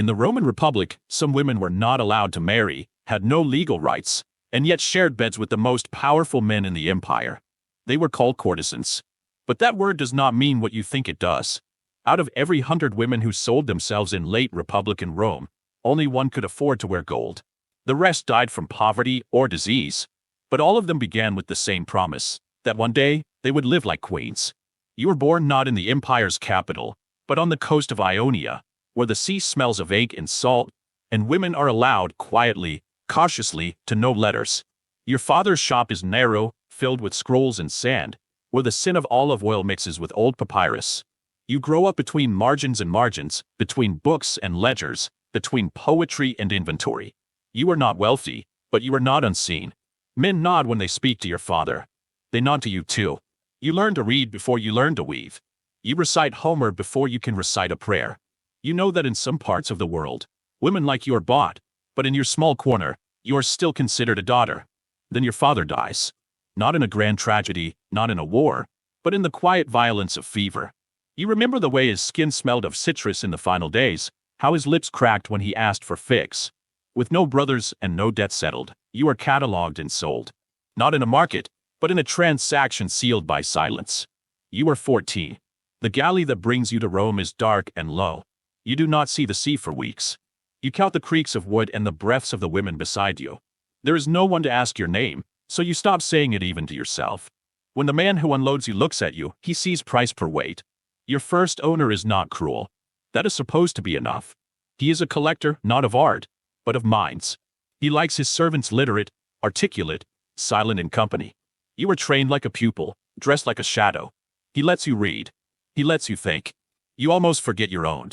In the Roman Republic, some women were not allowed to marry, had no legal rights, and yet shared beds with the most powerful men in the empire. They were called courtesans. But that word does not mean what you think it does. Out of every 100 women who sold themselves in late Republican Rome, only one could afford to wear gold. The rest died from poverty or disease. But all of them began with the same promise, that one day they would live like queens. You were born not in the empire's capital, but on the coast of Ionia, where the sea smells of egg and salt, and women are allowed quietly, cautiously, to know letters. Your father's shop is narrow, filled with scrolls and sand, where the sin of olive oil mixes with old papyrus. You grow up between margins and margins, between books and ledgers, between poetry and inventory. You are not wealthy, but you are not unseen. Men nod when they speak to your father. They nod to you too. You learn to read before you learn to weave. You recite Homer before you can recite a prayer. You know that in some parts of the world, women like you are bought, but in your small corner, you are still considered a daughter. Then your father dies. Not in a grand tragedy, not in a war, but in the quiet violence of fever. You remember the way his skin smelled of citrus in the final days, how his lips cracked when he asked for figs. With no brothers and no debt settled, you are catalogued and sold. Not in a market, but in a transaction sealed by silence. You are 14. The galley that brings you to Rome is dark and low. You do not see the sea for weeks. You count the creaks of wood and the breaths of the women beside you. There is no one to ask your name, so you stop saying it even to yourself. When the man who unloads you looks at you, he sees price per weight. Your first owner is not cruel. That is supposed to be enough. He is a collector, not of art, but of minds. He likes his servants literate, articulate, silent in company. You are trained like a pupil, dressed like a shadow. He lets you read. He lets you think. You almost forget your own.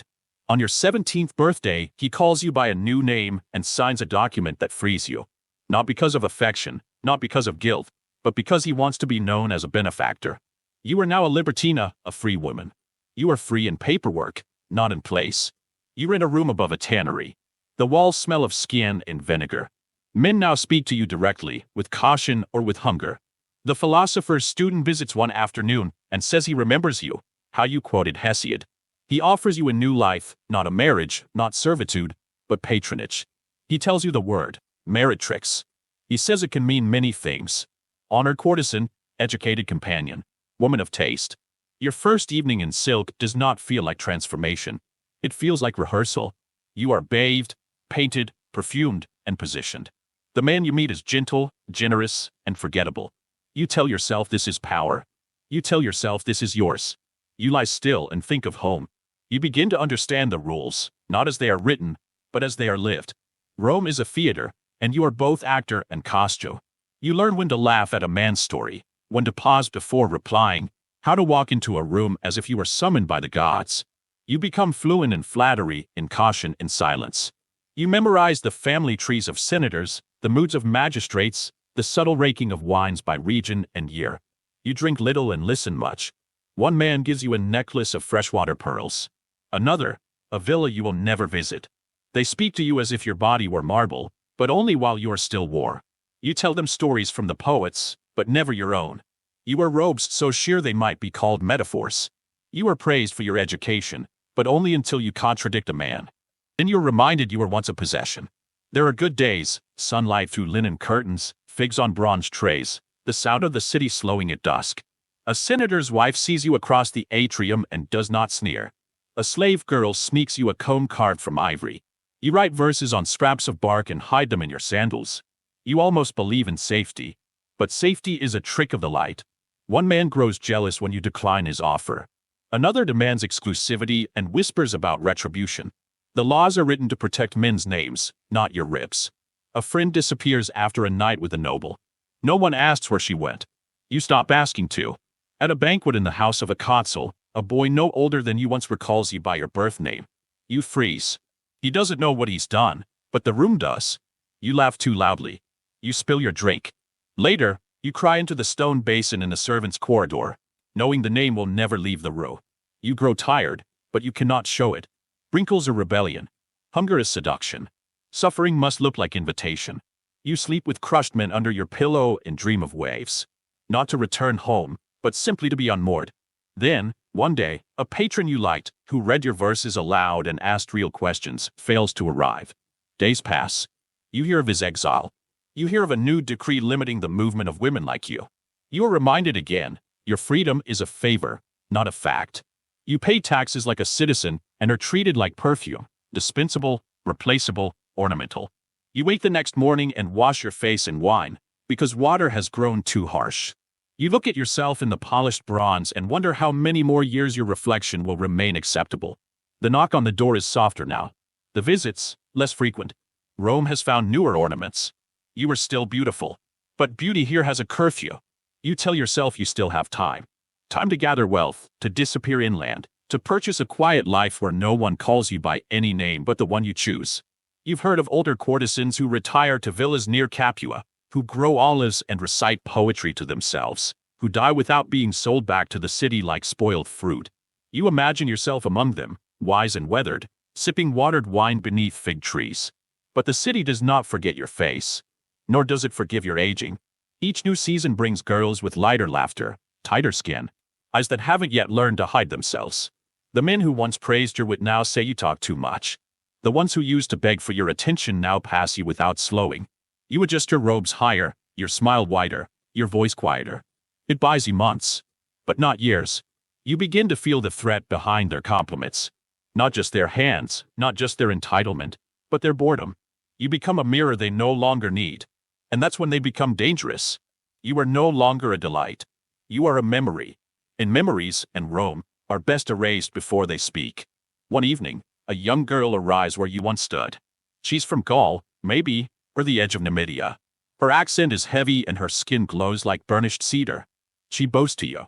On your 17th birthday, he calls you by a new name and signs a document that frees you. Not because of affection, not because of guilt, but because he wants to be known as a benefactor. You are now a libertina, a free woman. You are free in paperwork, not in place. You're in a room above a tannery. The walls smell of skin and vinegar. Men now speak to you directly, with caution or with hunger. The philosopher's student visits one afternoon and says he remembers you, how you quoted Hesiod. He offers you a new life, not a marriage, not servitude, but patronage. He tells you the word, meretrix. He says it can mean many things. Honored courtesan, educated companion, woman of taste. Your first evening in silk does not feel like transformation. It feels like rehearsal. You are bathed, painted, perfumed, and positioned. The man you meet is gentle, generous, and forgettable. You tell yourself this is power. You tell yourself this is yours. You lie still and think of home. You begin to understand the rules, not as they are written, but as they are lived. Rome is a theater, and you are both actor and costume. You learn when to laugh at a man's story, when to pause before replying, how to walk into a room as if you were summoned by the gods. You become fluent in flattery, in caution, in silence. You memorize the family trees of senators, the moods of magistrates, the subtle raking of wines by region and year. You drink little and listen much. One man gives you a necklace of freshwater pearls. Another, a villa you will never visit. They speak to you as if your body were marble, but only while you are still war. You tell them stories from the poets, but never your own. You wear robes so sheer they might be called metaphors. You are praised for your education, but only until you contradict a man. Then you're reminded you were once a possession. There are good days, sunlight through linen curtains, figs on bronze trays, the sound of the city slowing at dusk. A senator's wife sees you across the atrium and does not sneer. A slave girl sneaks you a comb carved from ivory. You write verses on scraps of bark and hide them in your sandals. You almost believe in safety. But safety is a trick of the light. One man grows jealous when you decline his offer. Another demands exclusivity and whispers about retribution. The laws are written to protect men's names, not your ribs. A friend disappears after a night with a noble. No one asks where she went. You stop asking to. At a banquet in the house of a consul, a boy no older than you once recalls you by your birth name. You freeze. He doesn't know what he's done, but the room does. You laugh too loudly. You spill your drink. Later, you cry into the stone basin in the servants' corridor, knowing the name will never leave the room. You grow tired, but you cannot show it. Wrinkles are rebellion. Hunger is seduction. Suffering must look like invitation. You sleep with crushed men under your pillow and dream of waves. Not to return home, but simply to be unmoored. Then, One day, a patron you liked, who read your verses aloud and asked real questions, fails to arrive. Days pass. You hear of his exile. You hear of a new decree limiting the movement of women like you. You are reminded again, your freedom is a favor, not a fact. You pay taxes like a citizen and are treated like perfume, dispensable, replaceable, ornamental. You wake the next morning and wash your face in wine, because water has grown too harsh. You look at yourself in the polished bronze and wonder how many more years your reflection will remain acceptable. The knock on the door is softer now. The visits, less frequent. Rome has found newer ornaments. You are still beautiful. But beauty here has a curfew. You tell yourself you still have time. Time to gather wealth, to disappear inland, to purchase a quiet life where no one calls you by any name but the one you choose. You've heard of older courtesans who retire to villas near Capua, who grow olives and recite poetry to themselves, who die without being sold back to the city like spoiled fruit. You imagine yourself among them, wise and weathered, sipping watered wine beneath fig trees. But the city does not forget your face, nor does it forgive your aging. Each new season brings girls with lighter laughter, tighter skin, eyes that haven't yet learned to hide themselves. The men who once praised your wit now say you talk too much. The ones who used to beg for your attention now pass you without slowing. You adjust your robes higher, your smile wider, your voice quieter. It buys you months, but not years. You begin to feel the threat behind their compliments. Not just their hands, not just their entitlement, but their boredom. You become a mirror they no longer need. And that's when they become dangerous. You are no longer a delight. You are a memory. And memories, and Rome, are best erased before they speak. One evening, a young girl arrives where you once stood. She's from Gaul, maybe, or the edge of Numidia. Her accent is heavy and her skin glows like burnished cedar. She boasts to you.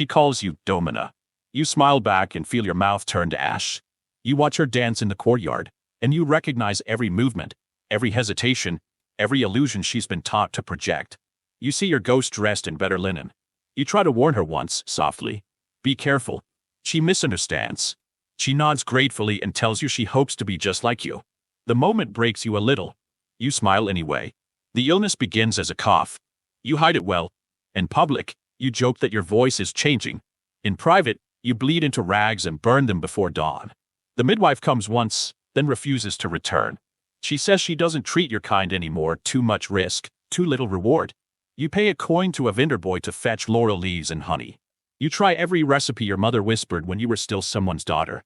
She calls you Domina. You smile back and feel your mouth turn to ash. You watch her dance in the courtyard, and you recognize every movement, every hesitation, every illusion she's been taught to project. You see your ghost dressed in better linen. You try to warn her once, softly. Be careful. She misunderstands. She nods gratefully and tells you she hopes to be just like you. The moment breaks you a little. You smile anyway. The illness begins as a cough. You hide it well. In public, you joke that your voice is changing. In private, you bleed into rags and burn them before dawn. The midwife comes once, then refuses to return. She says she doesn't treat your kind anymore, too much risk, too little reward. You pay a coin to a vendor boy to fetch laurel leaves and honey. You try every recipe your mother whispered when you were still someone's daughter.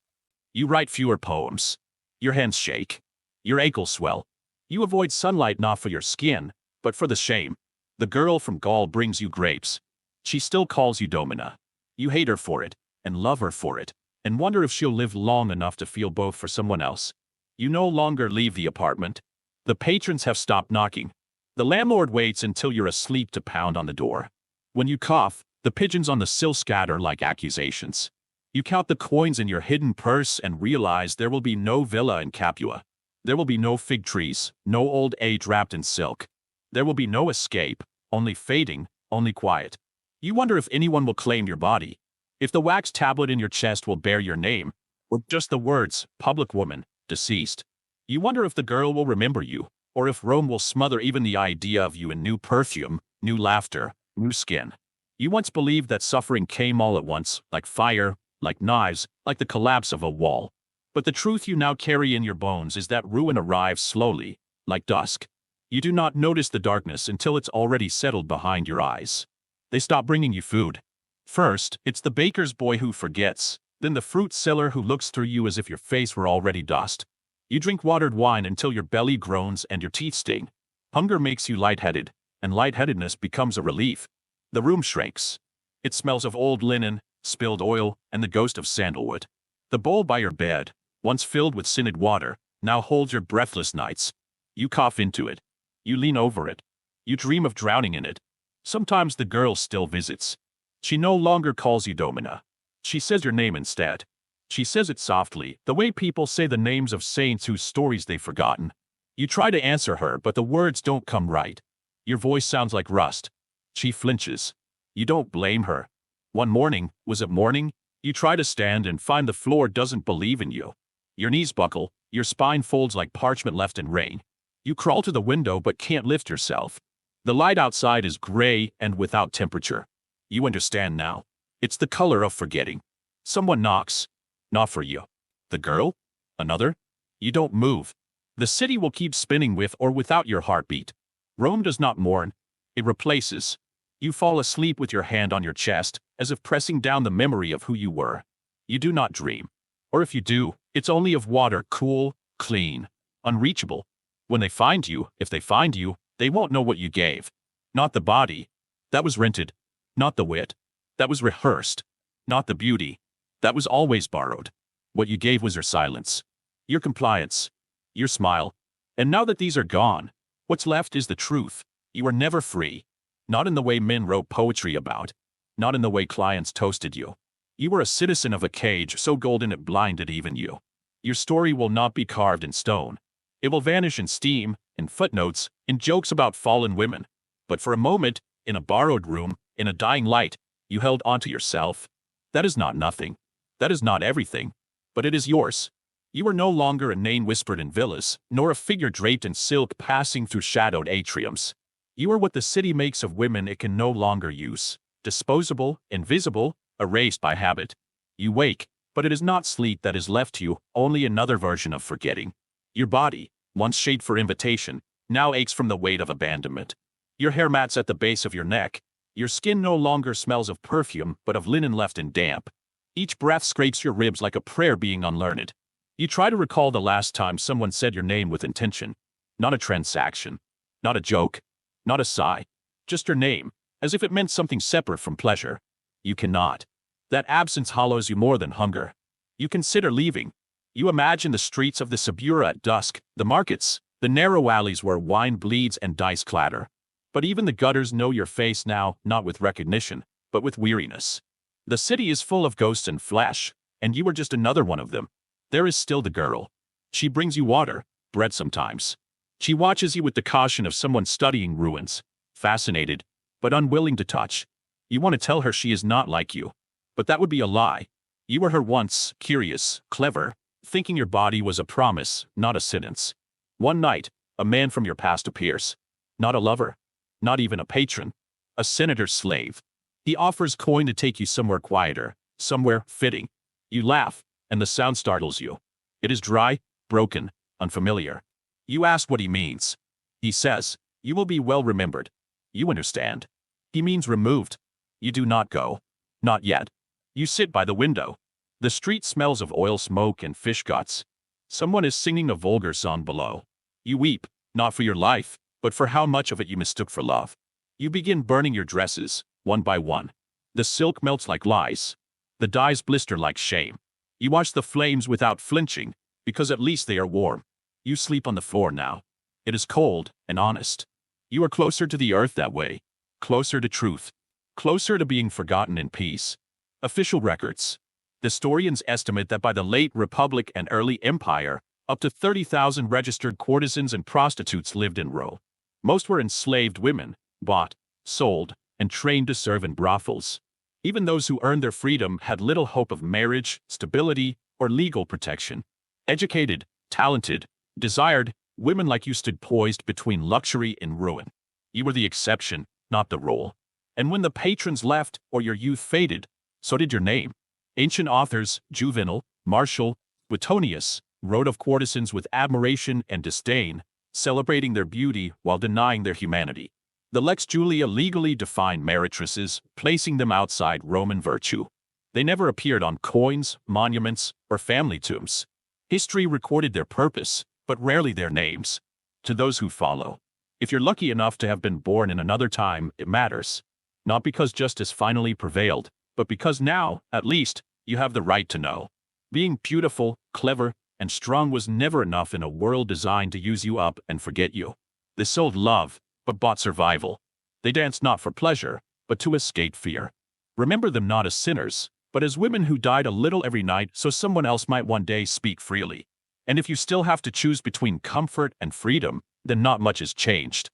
You write fewer poems. Your hands shake. Your ankles swell. You avoid sunlight not for your skin, but for the shame. The girl from Gaul brings you grapes. She still calls you Domina. You hate her for it, and love her for it, and wonder if she'll live long enough to feel both for someone else. You no longer leave the apartment. The patrons have stopped knocking. The landlord waits until you're asleep to pound on the door. When you cough, the pigeons on the sill scatter like accusations. You count the coins in your hidden purse and realize there will be no villa in Capua. There will be no fig trees, no old age wrapped in silk. There will be no escape, only fading, only quiet. You wonder if anyone will claim your body, if the wax tablet in your chest will bear your name, or just the words, public woman, deceased. You wonder if the girl will remember you, or if Rome will smother even the idea of you in new perfume, new laughter, new skin. You once believed that suffering came all at once, like fire, like knives, like the collapse of a wall. But the truth you now carry in your bones is that ruin arrives slowly, like dusk. You do not notice the darkness until it's already settled behind your eyes. They stop bringing you food. First, it's the baker's boy who forgets, then the fruit seller who looks through you as if your face were already dust. You drink watered wine until your belly groans and your teeth sting. Hunger makes you lightheaded, and lightheadedness becomes a relief. The room shrinks. It smells of old linen, spilled oil, and the ghost of sandalwood. The bowl by your bed, once filled with scented water, now holds your breathless nights. You cough into it. You lean over it. You dream of drowning in it. Sometimes the girl still visits. She no longer calls you Domina. She says your name instead. She says it softly, the way people say the names of saints whose stories they've forgotten. You try to answer her, but the words don't come right. Your voice sounds like rust. She flinches. You don't blame her. One morning, was it morning? You try to stand and find the floor doesn't believe in you. Your knees buckle, your spine folds like parchment left in rain. You crawl to the window but can't lift yourself. The light outside is gray and without temperature. You understand now. It's the color of forgetting. Someone knocks. Not for you. The girl? Another? You don't move. The city will keep spinning with or without your heartbeat. Rome does not mourn. It replaces. You fall asleep with your hand on your chest, as if pressing down the memory of who you were. You do not dream. Or if you do, it's only of water, cool, clean, unreachable. When they find you, if they find you, they won't know what you gave. Not the body. That was rented. Not the wit. That was rehearsed. Not the beauty. That was always borrowed. What you gave was your silence. Your compliance. Your smile. And now that these are gone, what's left is the truth. You were never free. Not in the way men wrote poetry about. Not in the way clients toasted you. You were a citizen of a cage so golden it blinded even you. Your story will not be carved in stone. It will vanish in steam, in footnotes, in jokes about fallen women. But for a moment, in a borrowed room, in a dying light, you held onto yourself. That is not nothing. That is not everything. But it is yours. You are no longer a name whispered in villas, nor a figure draped in silk passing through shadowed atriums. You are what the city makes of women it can no longer use. Disposable, invisible, erased by habit. You wake, but it is not sleep that is left you, only another version of forgetting. Your body, once shaped for invitation, now aches from the weight of abandonment. Your hair mats at the base of your neck. Your skin no longer smells of perfume, but of linen left in damp. Each breath scrapes your ribs like a prayer being unlearned. You try to recall the last time someone said your name with intention. Not a transaction. Not a joke. Not a sigh. Just your name, as if it meant something separate from pleasure. You cannot. That absence hollows you more than hunger. You consider leaving. You imagine the streets of the Subura at dusk, the markets, the narrow alleys where wine bleeds and dice clatter. But even the gutters know your face now, not with recognition, but with weariness. The city is full of ghosts and flesh, and you are just another one of them. There is still the girl. She brings you water, bread sometimes. She watches you with the caution of someone studying ruins, fascinated, but unwilling to touch. You want to tell her she is not like you. But that would be a lie. You were her once, curious, clever, thinking your body was a promise, not a sentence. One night, a man from your past appears. Not a lover. Not even a patron. A senator's slave. He offers coin to take you somewhere quieter, somewhere fitting. You laugh, and the sound startles you. It is dry, broken, unfamiliar. You ask what he means. He says, you will be well remembered. You understand. He means removed. You do not go. Not yet. You sit by the window. The street smells of oil smoke and fish guts. Someone is singing a vulgar song below. You weep, not for your life, but for how much of it you mistook for love. You begin burning your dresses, one by one. The silk melts like lies. The dyes blister like shame. You watch the flames without flinching, because at least they are warm. You sleep on the floor now. It is cold and honest. You are closer to the earth that way. Closer to truth. Closer to being forgotten in peace. Official records. Historians estimate that by the late Republic and early Empire, up to 30,000 registered courtesans and prostitutes lived in Rome. Most were enslaved women, bought, sold, and trained to serve in brothels. Even those who earned their freedom had little hope of marriage, stability, or legal protection. Educated, talented, desired, women like you stood poised between luxury and ruin. You were the exception, not the rule. And when the patrons left or your youth faded, so did your name. Ancient authors, Juvenal, Martial, Suetonius, wrote of courtesans with admiration and disdain, celebrating their beauty while denying their humanity. The Lex Julia legally defined meretresses, placing them outside Roman virtue. They never appeared on coins, monuments, or family tombs. History recorded their purpose, but rarely their names. To those who follow, if you're lucky enough to have been born in another time, it matters. Not because justice finally prevailed, but because now, at least, you have the right to know. Being beautiful, clever, and strong was never enough in a world designed to use you up and forget you. They sold love, but bought survival. They danced not for pleasure, but to escape fear. Remember them not as sinners, but as women who died a little every night so someone else might one day speak freely. And if you still have to choose between comfort and freedom, then not much has changed.